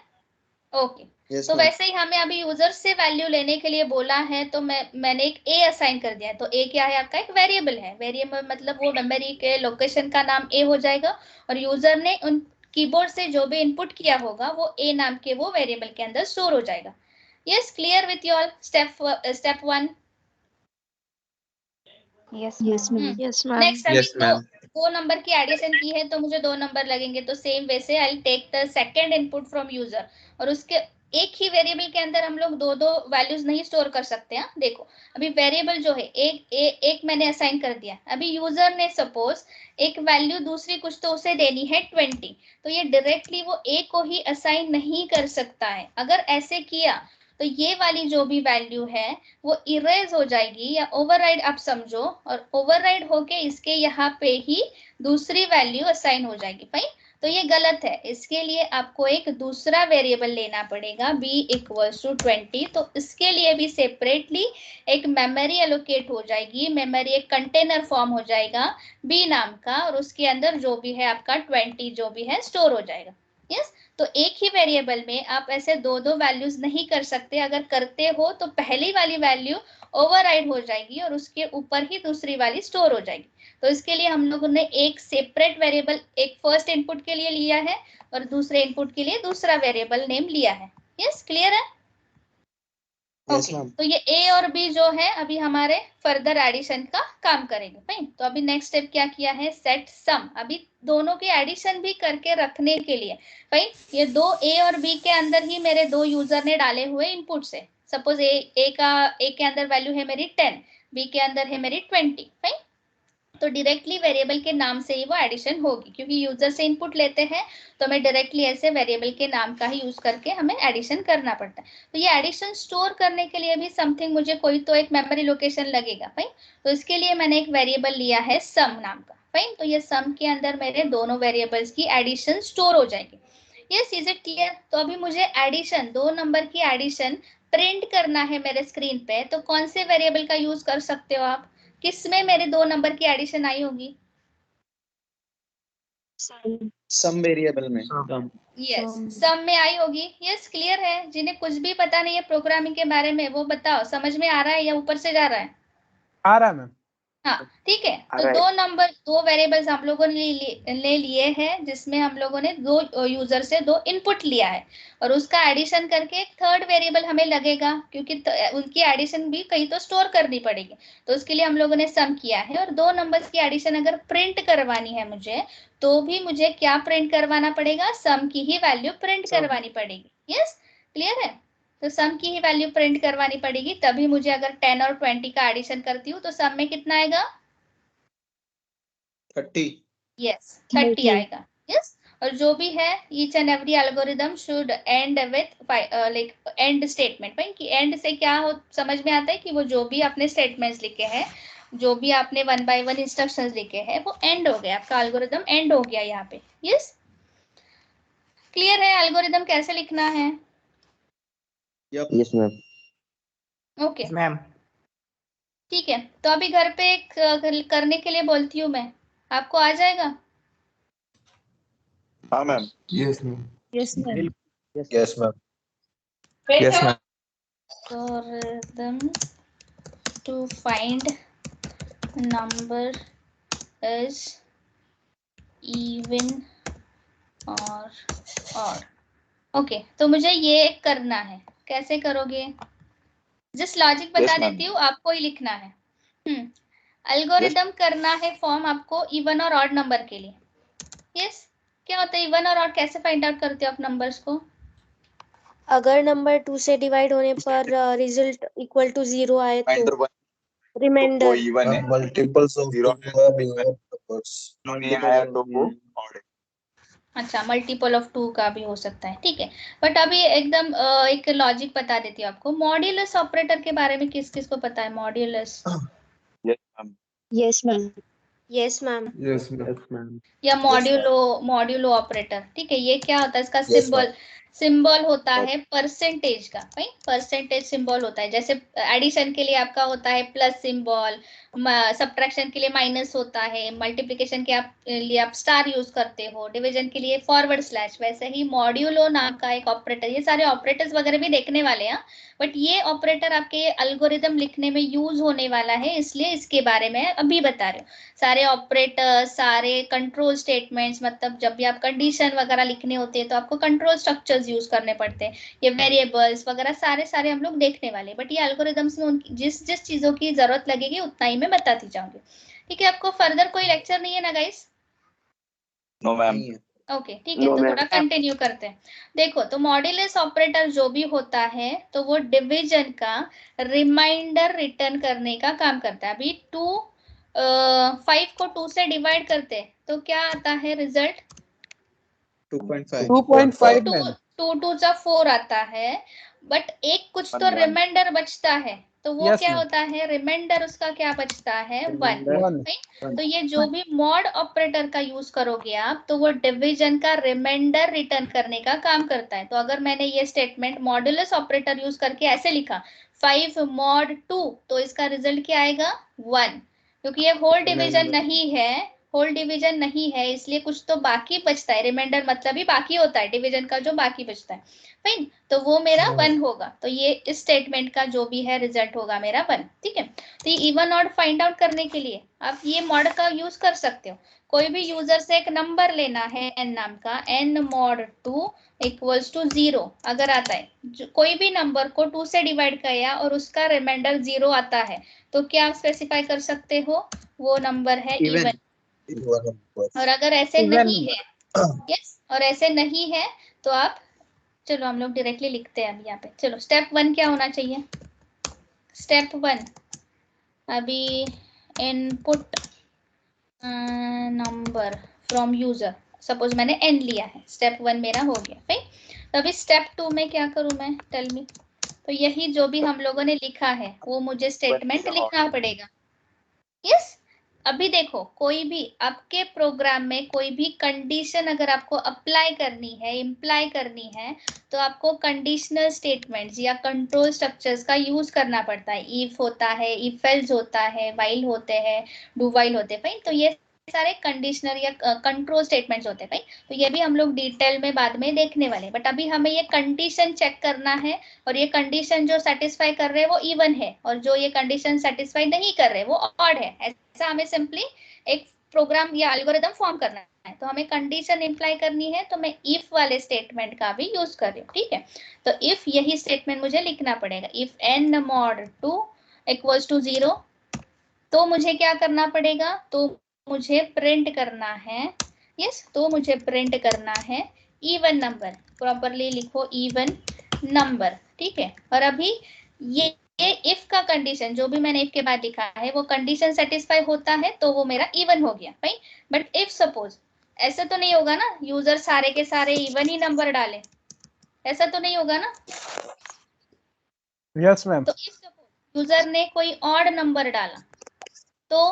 [SPEAKER 3] ओके
[SPEAKER 4] Yes,
[SPEAKER 3] तो
[SPEAKER 4] ma'am.
[SPEAKER 3] वैसे ही हमें अभी यूजर से वैल्यू लेने के लिए बोला है तो मैंने एक ए असाइन कर दिया है। तो ए क्या है आपका? एक वेरिएबल है। वेरिएबल मतलब वो मेमोरी के लोकेशन का नाम ए हो जाएगा, और यूजर ने उन कीबोर्ड से जो भी इनपुट किया होगा वो ए नाम के वो वेरिएबल के अंदर स्टोर हो जाएगा। Yes clear with you all? Step 1।
[SPEAKER 7] Yes,
[SPEAKER 6] Yes,
[SPEAKER 7] ma'am.
[SPEAKER 6] ma'am. Yes, ma'am.
[SPEAKER 3] Next अभी
[SPEAKER 2] Yes, ma'am.
[SPEAKER 3] दो नंबर की एडिशन की है तो मुझे 2 नंबर लगेंगे। तो सेम वे से I take the second input from user, और उसके एक ही वेरिएबल के अंदर हम लोग दो वैल्यूज नहीं स्टोर कर सकते हैं। देखो अभी वेरिएबल जो है एक मैंने असाइन कर दिया। अभी यूजर ने सपोज एक वैल्यू दूसरी कुछ तो उसे देनी है 20, तो ये डायरेक्टली वो ए को ही असाइन नहीं कर सकता है। अगर ऐसे किया तो ये वाली जो भी वैल्यू है वो इरेज हो जाएगी या ओवरराइड आप समझो, और ओवरराइड होके इसके यहाँ पे ही दूसरी वैल्यू असाइन हो जाएगी। भाई तो ये गलत है। इसके लिए आपको एक दूसरा वेरिएबल लेना पड़ेगा b इक्वल्स टू 20। तो इसके लिए भी सेपरेटली एक मेमोरी एलोकेट हो जाएगी। मेमोरी एक कंटेनर फॉर्म हो जाएगा b नाम का, और उसके अंदर जो भी है आपका 20 जो भी है स्टोर हो जाएगा। यस तो एक ही वेरिएबल में आप ऐसे दो वैल्यूज नहीं कर सकते। अगर करते हो तो पहली वाली वैल्यू ओवरराइड हो जाएगी और उसके ऊपर ही दूसरी वाली स्टोर हो जाएगी। तो इसके लिए हम लोगों ने एक सेपरेट वेरिएबल एक फर्स्ट इनपुट के लिए लिया है और दूसरे इनपुट के लिए दूसरा वेरिएबल नेम लिया है। यस क्लियर है?
[SPEAKER 4] Yes,
[SPEAKER 3] okay
[SPEAKER 4] ma'am.
[SPEAKER 3] तो ये ए और बी जो है अभी हमारे फर्दर एडिशन का काम करेंगे। फाइन तो अभी नेक्स्ट स्टेप क्या किया है? सेट सम। अभी दोनों के एडिशन भी करके रखने के लिए फाइन ये दो ए और बी के अंदर ही मेरे दो यूजर ने डाले हुए इनपुट से। सपोज ए के अंदर वैल्यू है मेरी 10, बी के अंदर है मेरी 20। फाइन तो डायरेक्टली वेरिएबल के नाम से ही वो एडिशन होगी, क्योंकि यूजर से इनपुट लेते हैं तो हमें डायरेक्टली ऐसे वेरिएबल के नाम का ही यूज करके हमें एडिशन करना पड़ता है। तो ये एडिशन स्टोर करने के लिए भी समथिंग मुझे कोई तो एक मेमोरी लोकेशन लगेगा। फाइन तो इसके लिए मैंने एक वेरिएबल लिया है सम नाम का। फाइन तो ये सम के अंदर मेरे दोनों वेरिएबल्स की एडिशन स्टोर हो जाएगी। Yes is it clear? तो अभी मुझे एडिशन 2 नंबर की एडिशन प्रिंट करना है मेरे स्क्रीन पे, तो कौन से वेरिएबल का यूज कर सकते हो आप? किसमें मेरे 2 नंबर की एडिशन आई होगी?
[SPEAKER 2] सम वेरिएबल में।
[SPEAKER 3] यस सम में आई होगी। यस क्लियर है? जिन्हें कुछ भी पता नहीं है प्रोग्रामिंग के बारे में वो बताओ, समझ में आ रहा है या ऊपर से जा रहा है?
[SPEAKER 1] आ रहा है मैम।
[SPEAKER 3] हाँ ठीक है। तो
[SPEAKER 2] अरे।
[SPEAKER 3] 2 नंबर 2 वेरिएबल्स हम लोगों ने ले लिए हैं, जिसमें हम लोगों ने 2 यूजर से 2 इनपुट लिया है, और उसका एडिशन करके एक थर्ड वेरिएबल हमें लगेगा, क्योंकि उनकी एडिशन भी कहीं तो स्टोर करनी पड़ेगी। तो उसके लिए हम लोगों ने सम किया है, और 2 नंबर्स की एडिशन अगर प्रिंट करवानी है मुझे तो भी मुझे क्या प्रिंट करवाना पड़ेगा? सम की ही वैल्यू प्रिंट करवानी पड़ेगी। यस क्लियर है? तो सम की ही वैल्यू प्रिंट करवानी पड़ेगी, तभी मुझे अगर 10 और 20 का एडिशन करती हूँ तो सम में कितना आएगा?
[SPEAKER 4] 30.
[SPEAKER 3] यस 30 आएगा। यस और जो भी है each and every algorithm should and with like and statement. भाई कि एंड से क्या हो समझ में आता है कि वो जो भी आपने स्टेटमेंट्स लिखे हैं, जो भी आपने 1 by 1 इंस्ट्रक्शंस लिखे हैं, वो एंड हो गया, आपका एल्गोरिदम एंड हो गया यहाँ पे। यस क्लियर है एल्गोरिदम कैसे लिखना है?
[SPEAKER 4] Yep.
[SPEAKER 2] Yes ma'am.
[SPEAKER 3] Okay
[SPEAKER 2] ma'am
[SPEAKER 3] ठीक है, तो अभी घर पे करने के लिए बोलती हूँ मैं, आपको आ जाएगा?
[SPEAKER 9] हाँ ma'am.
[SPEAKER 6] Yes, ma'am.
[SPEAKER 4] Yes, ma'am.
[SPEAKER 9] Yes ma'am.
[SPEAKER 3] Algorithm to find number is even or odd। Okay तो मुझे ये करना है, कैसे करोगे? जस्ट लॉजिक बता
[SPEAKER 9] Yes, ma'am.
[SPEAKER 3] देती हूँ, आपको ही लिखना है। एल्गोरिदम करना है फॉर्म आपको इवन और ऑड नंबर के लिए। यस क्या होता है इवन और ऑड, कैसे फाइंड आउट करते हो आप नंबर्स को?
[SPEAKER 6] अगर नंबर 2 से डिवाइड होने पर रिजल्ट इक्वल टू 0 आए तो रिमाइंडर।
[SPEAKER 9] वो इवन है,
[SPEAKER 4] Multiples of
[SPEAKER 9] Zero
[SPEAKER 4] two are being numbers.
[SPEAKER 9] नहीं आया तो वो odd है।
[SPEAKER 3] अच्छा मल्टीपल ऑफ 2 का भी हो सकता है, ठीक है। बट अभी एकदम एक लॉजिक बता देती हूँ आपको। मॉड्यूलस ऑपरेटर के बारे में किस किस को पता है? Modulus
[SPEAKER 9] yes ma'am.
[SPEAKER 6] Yes ma'am.
[SPEAKER 5] Yes, ma'am.
[SPEAKER 3] या
[SPEAKER 4] Yes,
[SPEAKER 3] मॉड्यूलो ऑपरेटर, ठीक है। ये क्या होता है? इसका
[SPEAKER 4] Yes, ma'am.
[SPEAKER 3] सिंबल होता है परसेंटेज का। भाई परसेंटेज सिंबल होता है, जैसे एडिशन के लिए आपका होता है प्लस सिंबल, सब्ट्रैक्शन के लिए माइनस होता है, मल्टीप्लिकेशन के लिए आप स्टार यूज करते हो, डिवीजन के लिए फॉरवर्ड स्लैश। वैसे ही मॉड्यूलो नाम का एक ऑपरेटर, ये सारे ऑपरेटर्स वगैरह भी देखने वाले हैं, बट ये ऑपरेटर आपके एल्गोरिदम लिखने में यूज होने वाला है, इसलिए इसके बारे में अभी बता रहे हो। सारे ऑपरेटर, सारे कंट्रोल स्टेटमेंट्स, मतलब जब भी आप कंडीशन वगैरह लिखने होते हैं तो आपको कंट्रोल स्ट्रक्चर्स यूज करने पड़ते हैं, ये वेरिएबल्स वगैरह सारे हम लोग देखने वाले। बट ये एल्गोरिदम्स में उनकी जिस जिस चीजों की जरूरत लगेगी उतना ही मैं बताती जाऊंगी, ठीक है। आपको फर्दर कोई लेक्चर नहीं है ना गाइस?
[SPEAKER 9] No ma'am.
[SPEAKER 3] ओके ठीक है, तो थोड़ा कंटिन्यू करते हैं। देखो तो मॉड्यूलस ऑपरेटर जो भी होता है तो वो डिवीजन का रिमाइंडर रिटर्न करने का काम करता है। अभी 5 को 2 से डिवाइड करते तो क्या आता है रिजल्ट?
[SPEAKER 4] 2.5.
[SPEAKER 1] 2.5 मैम।
[SPEAKER 3] 2 2 जा 4 आता है, बट एक कुछ तो
[SPEAKER 9] One.
[SPEAKER 3] रिमाइंडर बचता है, तो वो
[SPEAKER 1] Yes,
[SPEAKER 3] क्या
[SPEAKER 1] ma'am.
[SPEAKER 3] होता है? रिमाइंडर उसका क्या बचता है? 1।
[SPEAKER 1] 1
[SPEAKER 3] तो ये जो भी मॉड ऑपरेटर का यूज करोगे आप, तो वो डिवीजन का रिमाइंडर रिटर्न करने का काम करता है। तो अगर मैंने ये स्टेटमेंट मॉड्यूलस ऑपरेटर यूज करके ऐसे लिखा 5 mod 2, तो इसका रिजल्ट क्या आएगा? 1, क्योंकि ये होल डिवीजन नहीं है, इसलिए कुछ तो बाकी बचता है। रिमाइंडर मतलब ही बाकी होता है, डिवीजन का जो बाकी बचता है, फाइन। तो वो मेरा 1 होगा, तो ये इस स्टेटमेंट का जो भी है रिजल्ट होगा मेरा 1, ठीक है। तो ये इवन ऑड फाइंड आउट करने के लिए आप ये मॉड का यूज कर सकते हो। कोई भी यूजर से एक नंबर लेना है n नाम का, n mod 2 इक्वल्स टू 0 अगर आता है, कोई भी नंबर को 2 से डिवाइड किया और उसका रिमाइंडर 0 आता है, तो क्या आप स्पेसिफाई कर सकते हो? वो नंबर है इवन। और अगर ऐसे नहीं है, यस, और ऐसे नहीं है तो आप, चलो हम लोग डायरेक्टली लिखते हैं अब यहाँ पे। चलो स्टेप 1 क्या होना चाहिए? स्टेप 1 अभी input number from user, suppose मैंने n लिया है, स्टेप 1 मेरा हो गया, राइट। तो अभी स्टेप 2 में क्या करूं मैं? Tell me. तो यही जो भी हम लोगों ने लिखा है वो मुझे स्टेटमेंट लिखना पड़ेगा। यस अभी देखो, कोई भी आपके प्रोग्राम में कोई भी कंडीशन अगर आपको अप्लाई करनी है, इम्प्लाई करनी है, तो आपको कंडीशनल स्टेटमेंट्स या कंट्रोल स्ट्रक्चर्स का यूज करना पड़ता है। इफ होता है, इफ एल्स होता है, व्हाइल होते हैं, डू व्हाइल होते हैं, तो ये सारे कंडीशनल या कंट्रोल स्टेटमेंट्स होते हैं। तो ये भी हम लोग डिटेल में बाद में देखने वाले, बट अभी हमें ये कंडीशन चेक करना है, और ये कंडीशन जो सेटिस्फाई कर रहे हैं वो इवन है, और जो ये कंडीशन सेटिस्फाई नहीं कर रहे वो ऑड है। ऐसा हमें सिंपली एक प्रोग्राम या एल्गोरिथम फॉर्म करना है। तो हमें कंडीशन इंप्लाई करनी है, तो मैं इफ वाले स्टेटमेंट का भी यूज कर रही हूँ, ठीक है। तो इफ यही स्टेटमेंट मुझे लिखना पड़ेगा, if n mod 2 equals to 0, तो मुझे क्या करना पड़ेगा? तो मुझे प्रिंट करना है, यस, तो मुझे प्रिंट करना है इवन नंबर। प्रॉपरली लिखो इवन नंबर, ठीक है। और अभी ये इफ का कंडीशन जो भी मैंने इफ के बाद लिखा है वो कंडीशन सेटिस्फाई होता है तो वो मेरा इवन हो गया भाई। बट इफ सपोज ऐसा तो नहीं होगा ना, यूजर सारे के सारे इवन ही नंबर डाले, ऐसा तो नहीं होगा ना।
[SPEAKER 1] Yes ma'am.
[SPEAKER 3] तो इफ सपोज यूजर ने कोई ऑड नंबर डाला तो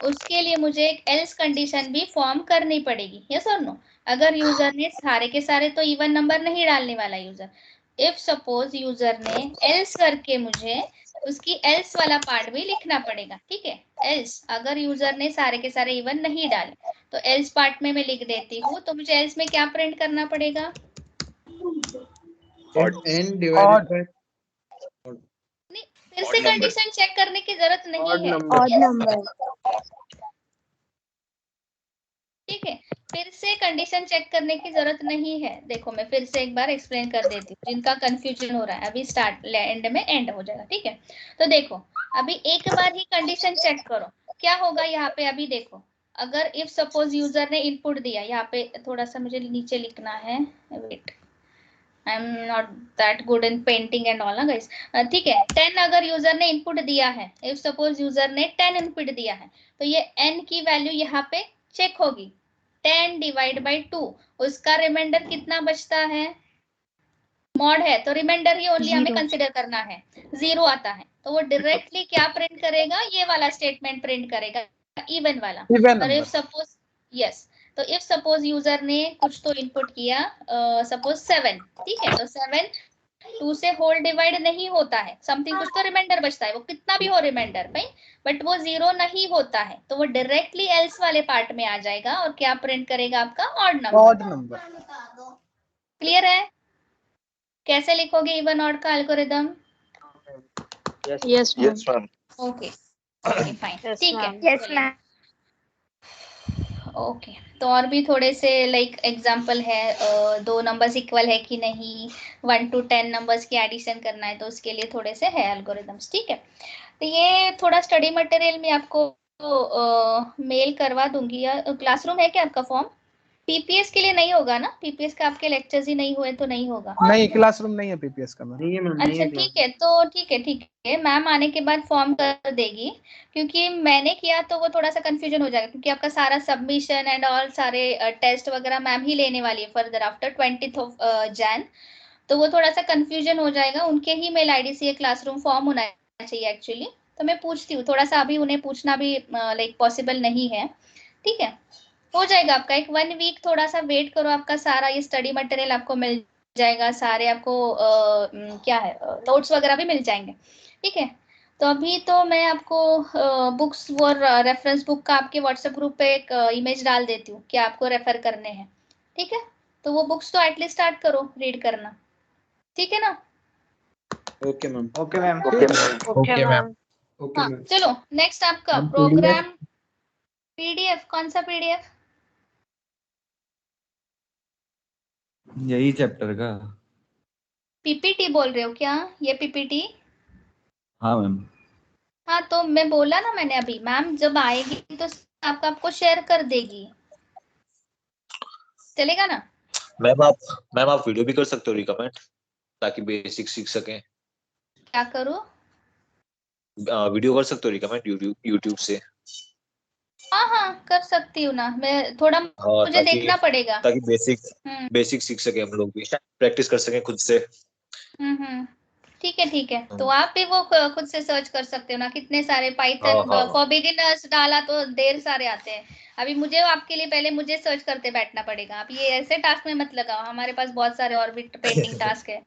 [SPEAKER 3] उसके लिए मुझे एक एल्स कंडीशन भी फॉर्म करनी पड़ेगी, यस और नो। अगर यूजर ने सारे के सारे तो इवन नंबर नहीं डालने वाला यूजर, इफ सपोज यूजर ने एल्स करके मुझे उसकी एल्स वाला पार्ट भी लिखना पड़ेगा, ठीक है। एल्स अगर यूजर ने सारे के सारे इवन नहीं डाले तो एल्स पार्ट में मैं लिख देती हूँ, तो मुझे एल्स में क्या प्रिंट करना पड़ेगा?
[SPEAKER 4] n divided by
[SPEAKER 3] नहीं, फिर से कंडीशन चेक करने की जरूरत नहीं है,
[SPEAKER 6] ऑड नंबर।
[SPEAKER 3] ठीक है। फिर से कंडीशन चेक करने की जरूरत नहीं है। देखो मैं फिर से एक बार एक्सप्लेन कर देती हूँ, जिनका कंफ्यूजन हो रहा है अभी स्टार्ट एंड में एंड हो जाएगा, ठीक है। तो देखो अभी एक बार ही कंडीशन चेक करो क्या होगा यहाँ पे। अभी देखो अगर इफ सपोज यूजर ने इनपुट दिया, यहाँ पे थोड़ा सा मुझे नीचे लिखना है, wait I am not that good in painting and all ना गाइस, ठीक है। 10 अगर यूजर ने इनपुट दिया है, इफ सपोज यूजर ने 10 इनपुट दिया है तो ये n की वैल्यू यहाँ पे चेक होगी। 10 डिवाइड बाई 2, उसका रिमाइंडर कितना बचता है? मॉड है तो रिमाइंडर ही ओनली हमें कंसिडर करना है, 0 आता है। तो वो डायरेक्टली क्या प्रिंट करेगा? ये वाला स्टेटमेंट प्रिंट करेगा, इवन वाला। और इफ सपोज यस, तो इफ सपोज यूजर ने कुछ तो इनपुट किया, सपोज 7, ठीक है। तो 7 2 से होल डिवाइड नहीं होता है, समथिंग कुछ तो रिमाइंडर बचता है, वो कितना भी हो रिमाइंडर भाई, बट वो 0 नहीं होता है। तो वो डायरेक्टली एल्स वाले पार्ट में आ जाएगा और क्या प्रिंट करेगा? आपका odd number.
[SPEAKER 1] Odd number.
[SPEAKER 3] Clear है? कैसे लिखोगे इवन ऑड का algorithm?
[SPEAKER 6] Yes
[SPEAKER 9] Yes, ma'am.
[SPEAKER 3] Okay okay fine, ठीक है।
[SPEAKER 6] Yes ma'am.
[SPEAKER 3] ओके, तो और भी थोड़े से लाइक एग्जांपल है, 2 नंबर्स इक्वल है कि नहीं, 1 to 10 नंबर्स की एडिशन करना है, तो उसके लिए थोड़े से है एल्गोरिदम्स, ठीक है। तो ये थोड़ा स्टडी मटेरियल में आपको मेल करवा दूंगी, या क्लासरूम है क्या आपका फॉर्म? पीपीएस के लिए नहीं होगा ना? पीपीएस का आपके लेक्चर्स ही नहीं हुए तो नहीं होगा।
[SPEAKER 1] नहीं, क्लासरूम नहीं है पीपीएस का मैम।
[SPEAKER 5] नहीं है मैम,
[SPEAKER 3] अच्छा ठीक है, तो ठीक है, मैम आने के बाद फॉर्म कर देगी, क्योंकि मैंने किया तो वो थोड़ा सा कंफ्यूजन हो जाएगा, क्योंकि आपका सारा सबमिशन एंड ऑल सारे टेस्ट वगैरह मैम ही लेने वाली है फर्दर आफ्टर 20th Jan। तो वो थोड़ा सा कंफ्यूजन हो जाएगा, उनके ही मेल आईडी से ये क्लासरूम फॉर्म होना चाहिए एक्चुअली। तो मैं पूछती हूँ थोड़ा सा, अभी उन्हें पूछना भी लाइक पॉसिबल नहीं है, ठीक है। हो जाएगा आपका, एक 1 वीक थोड़ा सा वेट करो, आपका सारा ये स्टडी मटेरियल आपको मिल जाएगा, सारे आपको क्या है नोट्स वगैरह भी मिल जाएंगे, ठीक है। तो अभी तो मैं आपको बुक्स और रेफरेंस बुक का आपके व्हाट्सएप ग्रुप पे एक इमेज डाल देती हूँ कि आपको रेफर करने हैं, ठीक है। तो वो बुक्स तो एटलीस्ट स्टार्ट करो रीड करना, ठीक है ना?
[SPEAKER 4] Okay ma'am.
[SPEAKER 2] Okay ma'am.
[SPEAKER 6] Okay ma'am.
[SPEAKER 3] हाँ चलो नेक्स्ट आपका
[SPEAKER 1] अब
[SPEAKER 3] प्रोग्राम पीडीएफ, कौन सा पीडीएफ?
[SPEAKER 8] यही चैप्टर का।
[SPEAKER 3] पीपीटी बोल रहे हो क्या? ये पीपीटी?
[SPEAKER 8] हाँ मैम।
[SPEAKER 3] हाँ तो मैं बोला ना मैंने अभी, मैम जब आएगी तो आपको शेयर कर देगी, चलेगा ना?
[SPEAKER 9] मैम आप वीडियो भी कर सकते हो रिकमेंड, ताकि बेसिक सीख सकें।
[SPEAKER 3] क्या करूँ?
[SPEAKER 9] वीडियो कर सकते हो रिकमेंड यूट्यूब से।
[SPEAKER 3] हाँ कर सकती हूँ ना, मैं थोड़ा
[SPEAKER 9] हाँ,
[SPEAKER 3] मुझे देखना पड़ेगा,
[SPEAKER 9] ताकि
[SPEAKER 3] हम्म
[SPEAKER 9] बेसिक सीख सके, हम लोग भी प्रैक्टिस कर सकें खुद से।
[SPEAKER 3] ठीक है। तो आप भी वो खुद से सर्च कर सकते हो ना, कितने सारे पाइथन
[SPEAKER 9] हाँ।
[SPEAKER 3] फॉर बिगिनर्स डाला तो ढेर सारे आते हैं। अभी मुझे आपके लिए पहले मुझे सर्च करते बैठना पड़ेगा, आप ये ऐसे टास्क में मत लगाओ, हमारे पास बहुत सारे और भी पेंडिंग टास्क है।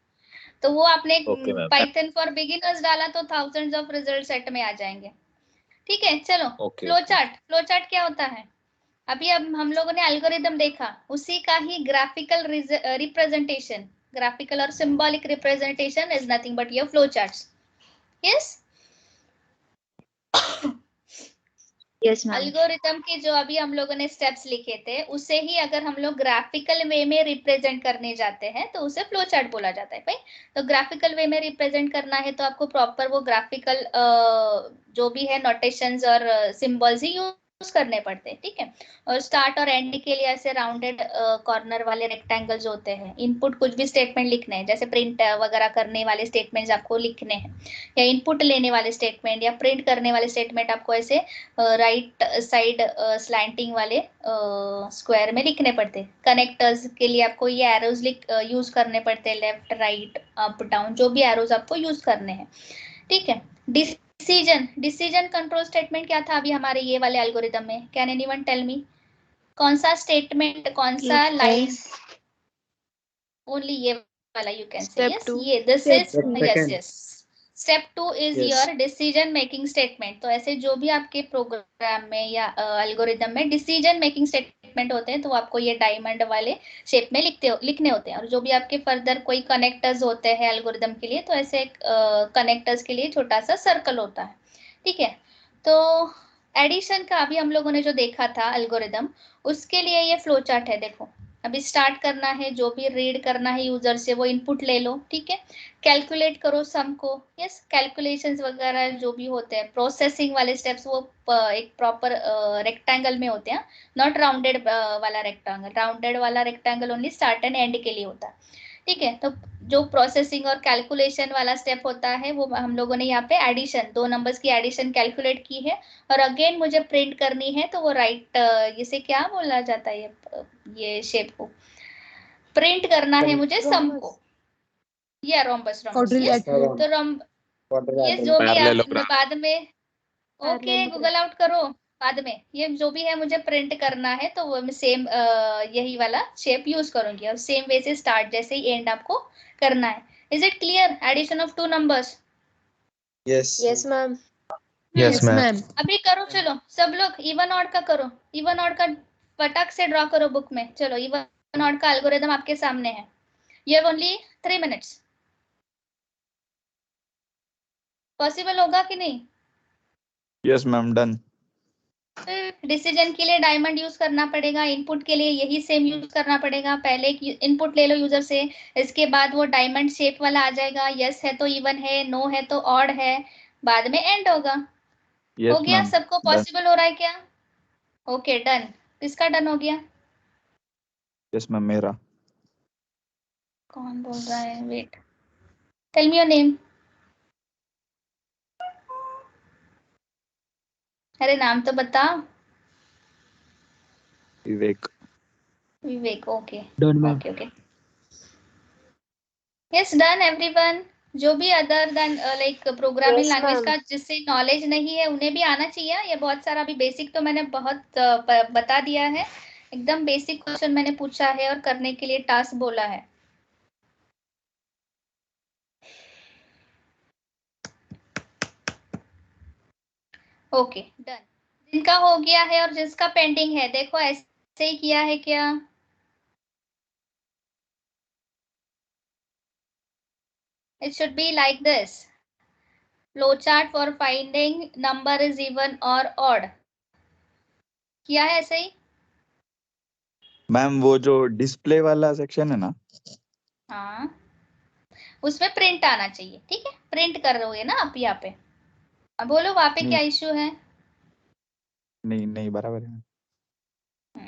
[SPEAKER 3] तो वो आपने
[SPEAKER 9] okay ma'am.
[SPEAKER 3] Python for beginners डाला तो थाउजेंड्स ऑफ रिजल्ट सेट में आ जाएंगे, ठीक है। चलो
[SPEAKER 9] ओके।
[SPEAKER 3] फ्लो चार्ट क्या होता है? अभी अब हम लोगों ने एल्गोरिदम देखा, उसी का ही ग्राफिकल रिप्रेजेंटेशन, ग्राफिकल और symbolic representation is nothing but your flow charts. Yes
[SPEAKER 6] yes ma'am.
[SPEAKER 3] Algorithm के जो अभी हम लोगों ने स्टेप्स लिखे थे, उसे ही अगर हम लोग ग्राफिकल वे में रिप्रेजेंट करने जाते हैं तो उसे फ्लो चार्ट बोला जाता है भाई। तो ग्राफिकल वे में रिप्रेजेंट करना है तो आपको प्रॉपर वो ग्राफिकल जो भी है नोटेशंस और सिंबल्स ही यूज करने पड़ते हैं, ठीक है। और स्टार्ट और एंड के लिए ऐसे राउंडेड कॉर्नर वाले रेक्टेंगल्स होते हैं। इनपुट कुछ भी स्टेटमेंट लिखने हैं, जैसे प्रिंट वगैरह करने वाले स्टेटमेंट्स आपको लिखने हैं, या इनपुट लेने वाले स्टेटमेंट या प्रिंट करने वाले स्टेटमेंट आपको ऐसे राइट साइड स्लैंटिंग वाले स्क्वायर में लिखने पड़ते हैं। कनेक्टर्स के लिए आपको ये एरोज यूज करने पड़ते हैं, लेफ्ट राइट अप डाउन, जो भी एरोज आपको यूज करने हैं, ठीक है। डिसीजन कंट्रोल स्टेटमेंट क्या था अभी हमारे ये वाले एल्गोरिदम में? कैन एनीवन टेल मी कौन सा स्टेटमेंट, कौन सा लाइन? ओनली ये वाला यू कैन से, यस ये this is, yes yes, step 2 is your decision making statement. तो ऐसे जो भी आपके प्रोग्राम में या एल्गोरिदम में डिसीजन मेकिंग स्टेटमेंट होते हैं, तो आपको ये डायमंड वाले शेप में लिखने होते हैं। और जो भी आपके फर्दर कोई कनेक्टर्स होते हैं एल्गोरिदम के लिए, तो ऐसे कनेक्टर्स के लिए छोटा सा सर्कल होता है, ठीक है। तो एडिशन का अभी हम लोगों ने जो देखा था एल्गोरिदम, उसके लिए ये फ्लो चार्ट है। देखो अभी स्टार्ट करना है, जो भी रीड करना है यूजर से वो इनपुट ले लो, ठीक है। कैलकुलेट करो सम को, यस, कैलकुलेशंस वगैरह जो भी होते हैं, प्रोसेसिंग वाले स्टेप्स वो एक प्रॉपर रेक्टेंगल में होते हैं, नॉट राउंडेड वाला रेक्टेंगल। राउंडेड वाला rectangle only start and and के लिए होता है, ठीक है। तो जो प्रोसेसिंग और कैलकुलेशन वाला स्टेप होता है, वो हम लोगों ने यहाँ पे एडिशन, 2 नंबर्स की एडिशन कैलकुलेट की है। और अगेन मुझे प्रिंट करनी है, तो वो राइट, इसे क्या बोला जाता है, ये शेप को प्रिंट करना है मुझे, सम को, या रोम्बस, यस। तो ये जो भी आप बाद में, ओके गूगल आउट करो बाद में, ये जो भी है मुझे प्रिंट करना है, तो वो मैं सेम यही वाला शेप यूज करूंगी। और सेम वे से स्टार्ट जैसे ही एंड आपको करना है। Is it clear? Addition of 2 numbers.
[SPEAKER 6] Yes ma'am.
[SPEAKER 2] Yes ma'am.
[SPEAKER 3] अभी करो, चलो सब लोग इवन ऑड का करो, इवन ऑड का फटाक से ड्रॉ करो बुक में। चलो इवन ऑड का एल्गोरिदम आपके सामने है। You have only 3 minutes. Possible होगा कि नहीं?
[SPEAKER 8] Yes ma'am, done.
[SPEAKER 3] डिसीजन के लिए डायमंड यूज करना पड़ेगा, इनपुट के लिए यही सेम यूज करना पड़ेगा। पहले इनपुट ले लो यूजर से, इसके बाद वो डायमंड शेप वाला आ जाएगा। यस है तो इवन है, नो है तो ऑड है, बाद में एंड होगा। हो गया? सबको पॉसिबल हो रहा है क्या? Okay done. किसका डन हो गया?
[SPEAKER 8] यस मैम, मेरा।
[SPEAKER 3] कौन बोल रहा है? Wait, tell me your name. अरे नाम तो बताओ।
[SPEAKER 8] Vivek.
[SPEAKER 3] Vivek, okay
[SPEAKER 5] done ma'am.
[SPEAKER 3] Okay okay, yes done everyone. जो भी other than like programming
[SPEAKER 6] Yes,
[SPEAKER 3] language
[SPEAKER 6] ma'am.
[SPEAKER 3] का जिससे नॉलेज नहीं है, उन्हें भी आना चाहिए। ये बहुत सारा अभी बेसिक तो मैंने बहुत बता दिया है, एकदम बेसिक क्वेश्चन मैंने पूछा है और करने के लिए टास्क बोला है। Okay done. जिनका हो गया है और जिसका पेंडिंग है, देखो ऐसे ही किया है क्या? It should be like this. Flowchart for finding number is even or odd. किया है ऐसे ही?
[SPEAKER 8] मैम वो जो डिस्प्ले वाला सेक्शन है ना,
[SPEAKER 3] हाँ, उसमें प्रिंट आना चाहिए, ठीक है। प्रिंट कर रहे हो ना आप यहाँ पे। अब बोलो वहाँ पे क्या इश्यू है?
[SPEAKER 8] नहीं नहीं, बराबर है।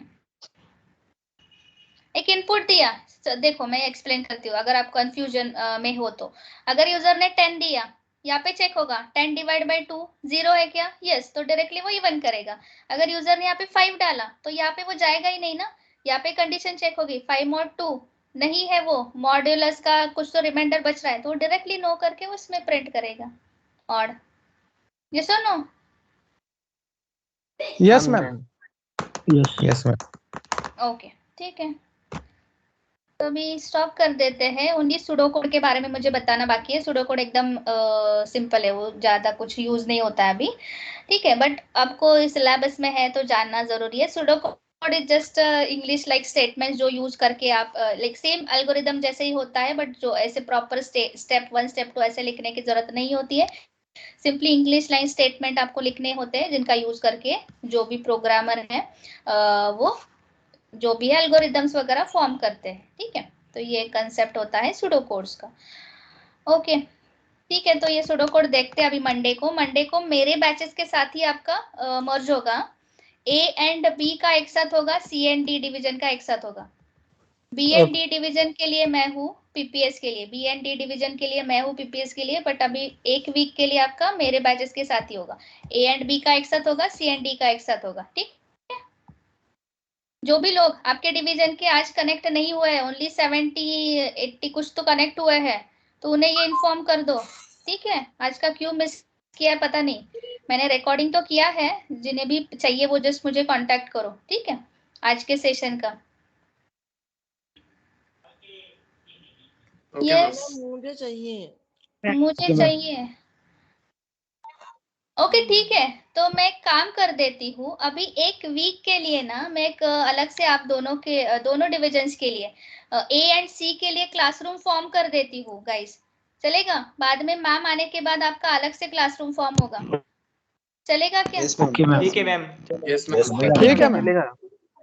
[SPEAKER 3] एक इनपुट दिया, देखो मैं एक्सप्लेन करती हूँ अगर आप कंफ्यूजन में हो तो। अगर यूजर ने 10 दिया, यहाँ पे चेक होगा 10 डिवाइड बाई 2 0 है क्या? यस, तो डायरेक्टली वो इवन करेगा। अगर यूजर ने यहाँ पे 5 डाला, तो यहाँ पे वो जाएगा ही नहीं ना। यहाँ पे कंडीशन चेक होगी 5 mod 2 नहीं है, वो मॉड्यूलस का कुछ तो रिमाइंडर बच रहा है, तो डायरेक्टली नो करके उसमें प्रिंट करेगा ऑड। यस और no?
[SPEAKER 1] Yes ma'am.
[SPEAKER 2] Yes ma'am.
[SPEAKER 3] Okay ठीक है, तो अभी स्टॉप कर देते हैं। ओनली सुडो कोड के बारे में मुझे बताना बाकी है। सुडो कोड एकदम सिंपल है, वो ज़्यादा कुछ यूज़ नहीं होता है अभी, ठीक है। बट आपको इस सिलेबस में है तो जानना ज़रूरी है। Pseudo code is just English like statement जो यूज़ करके आप लाइक सेम एल्गोरिदम जैसे ही होता है, बट जो ऐसे प्रॉपर स्टेप 1 स्टेप 2 ऐसे लिखने की ज़रूरत नहीं होती है। सिंपली इंग्लिश लाइन स्टेटमेंट आपको लिखने होते हैं, जिनका यूज़ करके जो भी प्रोग्रामर है वो जो भी है एल्गोरिदम्स वगैरह फॉर्म करते हैं, ठीक है। तो ये कंसेप्ट होता है सुडो कोड्स का। ओके ठीक है, तो ये सुडो कोड देखते हैं अभी। मंडे को मेरे बैचेस के साथ ही आपका मर्ज होगा। A एंड B का एक साथ होगा, C एंड D डिवीजन का एक साथ होगा। B एंड D डिवीजन के लिए मैं हूँ, PPS के लिए B एंड D डिवीजन के लिए मैं हूँ, PPS के लिए, बट अभी एक वीक के लिए आपका मेरे बैचेस के साथ ही होगा। A एंड B का एक साथ होगा, C एंड D का एक साथ होगा। ठीक है, जो भी लोग आपके डिवीजन के आज कनेक्ट नहीं हुए हैं, ओनली 70-80 कुछ तो कनेक्ट हुए हैं, तो उन्हें ये इन्फॉर्म कर दो। ठीक है, आज का क्यों मिस किया पता नहीं, मैंने रिकॉर्डिंग तो किया है, जिन्हें भी चाहिए वो जस्ट मुझे कांटेक्ट करो। ठीक है, आज के सेशन का। यस,
[SPEAKER 10] मुझे चाहिए।
[SPEAKER 3] मुझे चाहिए। ओके ठीक है, तो मैं एक काम कर देती हूँ, अभी एक वीक के लिए ना मैं एक अलग से आप दोनों के दोनों डिविजन्स के लिए A एंड C के लिए क्लासरूम फॉर्म कर देती हूँ गाइस। चलेगा? बाद में मैम आने के बाद आपका अलग से क्लासरूम फॉर्म होगा, चलेगा क्या?
[SPEAKER 2] ठीक है मैम।
[SPEAKER 1] ठीक है मैम।
[SPEAKER 5] चलेगा।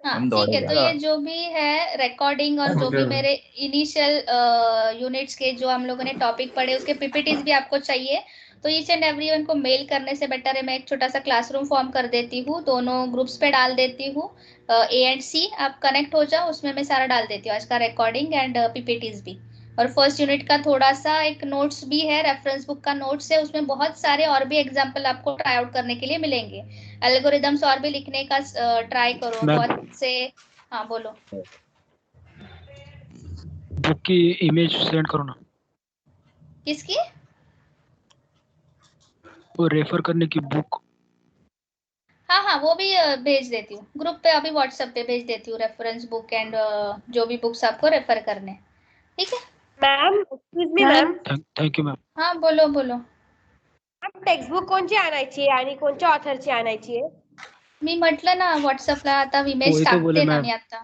[SPEAKER 3] हाँ
[SPEAKER 8] हम
[SPEAKER 3] ठीक है, तो
[SPEAKER 8] दौड़ेगा।
[SPEAKER 3] ये जो भी है रिकॉर्डिंग और जो भी मेरे इनिशियल यूनिट्स के जो हम लोगों ने टॉपिक पढ़े उसके पीपीटीज भी आपको चाहिए, तो ईच एंड एवरीवन को मेल करने से बेटर है मैं एक छोटा सा क्लासरूम फॉर्म कर देती हूँ, दोनों ग्रुप्स पे डाल देती हूँ। A एंड C आप कनेक्ट हो जाओ, उसमें मैं सारा डाल देती हूँ, आज का रिकॉर्डिंग एंड पीपीटीज भी, और फर्स्ट यूनिट का थोड़ा सा एक नोट्स भी है, रेफरेंस बुक का नोट्स है, उसमें बहुत सारे और भी एग्जाम्पल आपको ट्राई आउट करने के लिए मिलेंगे। एल्गोरिदम्स और भी लिखने का ट्राई करो बहुत से। हाँ बोलो।
[SPEAKER 11] बुक की इमेज सेंड करो ना,
[SPEAKER 3] किसकी?
[SPEAKER 11] वो रेफर करने की बुक।
[SPEAKER 3] हाँ हाँ वो भी भेज देती हूँ ग्रुप पे, अभी व्हाट्सएप पे भेज देती हूँ रेफरेंस बुक एंड जो भी बुक्स आपको रेफर करने। ठीक है
[SPEAKER 6] ma'am excuse me ma'am,
[SPEAKER 11] thank you ma'am.
[SPEAKER 3] हाँ बोलो बोलो.
[SPEAKER 6] मॅम टेक्स्टबुक कोणची आणायची आहे आणि कोणत्या ऑथरची आणायची आहे?
[SPEAKER 3] मी म्हटलं ना व्हॉट्सअपला आता इमेज
[SPEAKER 11] वही तो बोले
[SPEAKER 3] टाकते ना
[SPEAKER 11] मॅम.
[SPEAKER 3] मी आता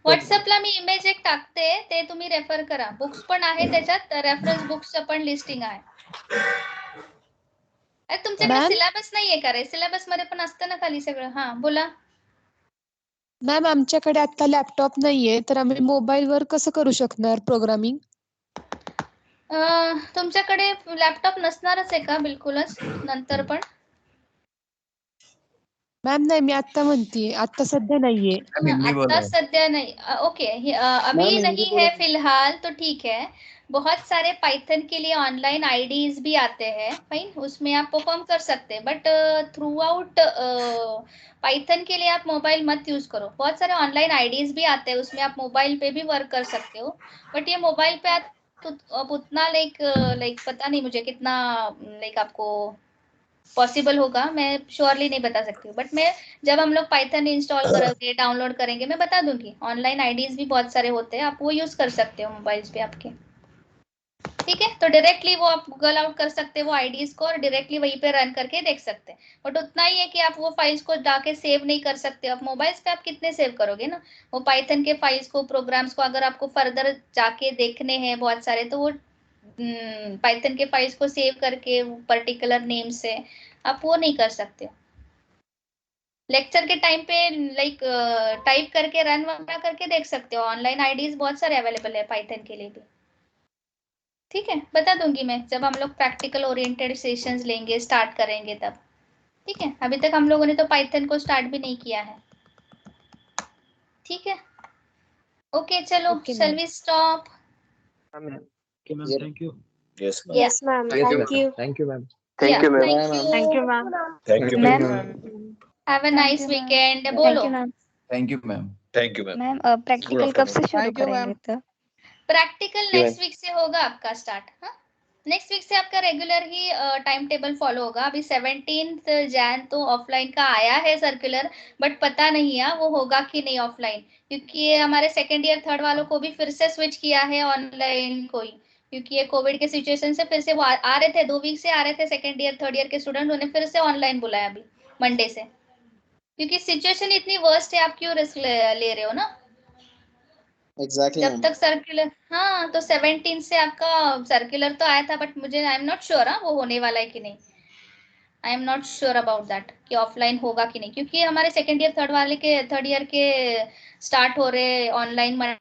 [SPEAKER 3] व्हॉट्सअपला मी इमेज एक टाकते, ते तुम्ही रेफर करा, बुक्स पण आहे त्याच्यात, रेफरन्स बुक्सचं पण लिस्टिंग आहे. अरे तुमच्याकडे
[SPEAKER 12] मॅम
[SPEAKER 3] सिलेबस नाहीये का रे? सिलेबस मध्ये पण असतं ना खाली सगळं. हा बोला.
[SPEAKER 12] मॅम आमच्याकडे आता लॅपटॉप नाहीये, तर आम्ही मोबाईलवर कसं करू शकणार प्रोग्रामिंग?
[SPEAKER 3] तुमच्याकडे लॅपटॉप नसणारच आहे का बिलकुलच नंतर पण?
[SPEAKER 12] मॅम नाही, मी आता म्हणतीये, आता सध्या नाहीये.
[SPEAKER 3] आता सध्या नहीं। ओके, अभी नहीं है फिलहाल, तो ठीक है। बहुत सारे पाइथन के लिए ऑनलाइन आईडीज भी आते हैं, फाइन, उसमें आप परफॉर्म कर सकते हैं, बट थ्रू आउट पाइथन के लिए आप मोबाइल मत यूज करो। बहुत सारे ऑनलाइन आईडीज भी आते हैं, उसमें आप मोबाइल पे भी वर्क कर सकते हो, बट ये मोबाइल पे आप उतना लाइक पता नहीं मुझे कितना लाइक आपको पॉसिबल होगा, मैं श्योरली नहीं बता सकती हूँ, बट मैं जब हम लोग पाइथन इंस्टॉल करोगे डाउनलोड करेंगे मैं बता दूंगी। ऑनलाइन आईडीज भी बहुत सारे होते हैं, आप वो यूज कर सकते हो मोबाइल्स पे आपके। ठीक है, तो डायरेक्टली वो आप गूगल आउट कर सकते हो वो आईडीज को, और डायरेक्टली वहीं पे रन करके देख सकते हैं, बट उतना ही है कि आप वो फाइल्स को जाके सेव नहीं कर सकते। आप मोबाइल्स पे आप कितने सेव करोगे ना वो पाइथन के फाइल्स को, प्रोग्राम्स को, अगर आपको फर्दर जाके देखने हैं बहुत सारे, तो वो पाइथन के फाइल्स को सेव करके पर्टिकुलर नेम से आप वो नहीं कर सकते। लेक्चर के टाइम पे लाइक टाइप करके रन वगैरह करके देख सकते हो, ऑनलाइन आईडीज बहुत सारे अवेलेबल है पाइथन के लिए भी। ठीक है, बता दूंगी मैं जब हम लोग प्रैक्टिकल ओरिएंटेड सेशंस लेंगे, स्टार्ट करेंगे तब। ठीक है, अभी तक हम लोगों ने तो पाइथन को स्टार्ट भी नहीं किया है। ठीक है, ओके चलो, shall we stop?
[SPEAKER 11] Okay ma'am, thank you.
[SPEAKER 9] Yes, ma'am.
[SPEAKER 6] Yes ma'am, thank you.
[SPEAKER 5] Thank you ma'am.
[SPEAKER 3] Thank you ma'am.
[SPEAKER 10] Thank you ma'am.
[SPEAKER 9] Thank you,
[SPEAKER 7] ma'am
[SPEAKER 9] ma'am.
[SPEAKER 3] Have a nice
[SPEAKER 7] you, ma'am.
[SPEAKER 3] weekend.
[SPEAKER 7] Thank
[SPEAKER 3] बोलो।
[SPEAKER 7] You ma'am.
[SPEAKER 8] Thank you ma'am.
[SPEAKER 9] Thank you, ma'am.
[SPEAKER 7] Ma'am
[SPEAKER 9] Good
[SPEAKER 7] practical कब से
[SPEAKER 9] afternoon.
[SPEAKER 7] शुरू
[SPEAKER 1] Thank you,
[SPEAKER 7] करेंगे?
[SPEAKER 1] ma'am.
[SPEAKER 7] तो
[SPEAKER 3] practical
[SPEAKER 9] you,
[SPEAKER 3] next week से होगा आपका start. हाँ, नेक्स्ट वीक से आपका रेगुलर ही टाइम टेबल फॉलो होगा। अभी 17 जैन तो ऑफलाइन का आया है सर्कुलर, बट पता नहीं है वो होगा कि नहीं ऑफलाइन, क्योंकि ये हमारे सेकेंड ईयर थर्ड वालों को भी फिर से स्विच किया है ऑनलाइन को ही, क्योंकि ये कोविड के सिचुएशन से फिर से वो आ रहे थे, 2 वीक से आ रहे थे सेकेंड ईयर थर्ड ईयर के स्टूडेंट, उन्हें फिर से ऑनलाइन बुलाया अभी मंडे से, क्योंकि सिचुएशन इतनी वर्स्ट है, आप क्यों रिस्क ले रहे हो ना।
[SPEAKER 4] Exactly,
[SPEAKER 3] जब
[SPEAKER 4] ma'am.
[SPEAKER 3] तक सर्कुलर, हाँ तो 17 से आपका सर्कुलर तो आया था, बट मुझे आई एम नॉट श्योर वो होने वाला है कि नहीं, आई am not sure about that कि ऑफलाइन होगा कि नहीं, क्योंकि हमारे सेकेंड ईयर थर्ड ईयर के स्टार्ट हो रहे ऑनलाइन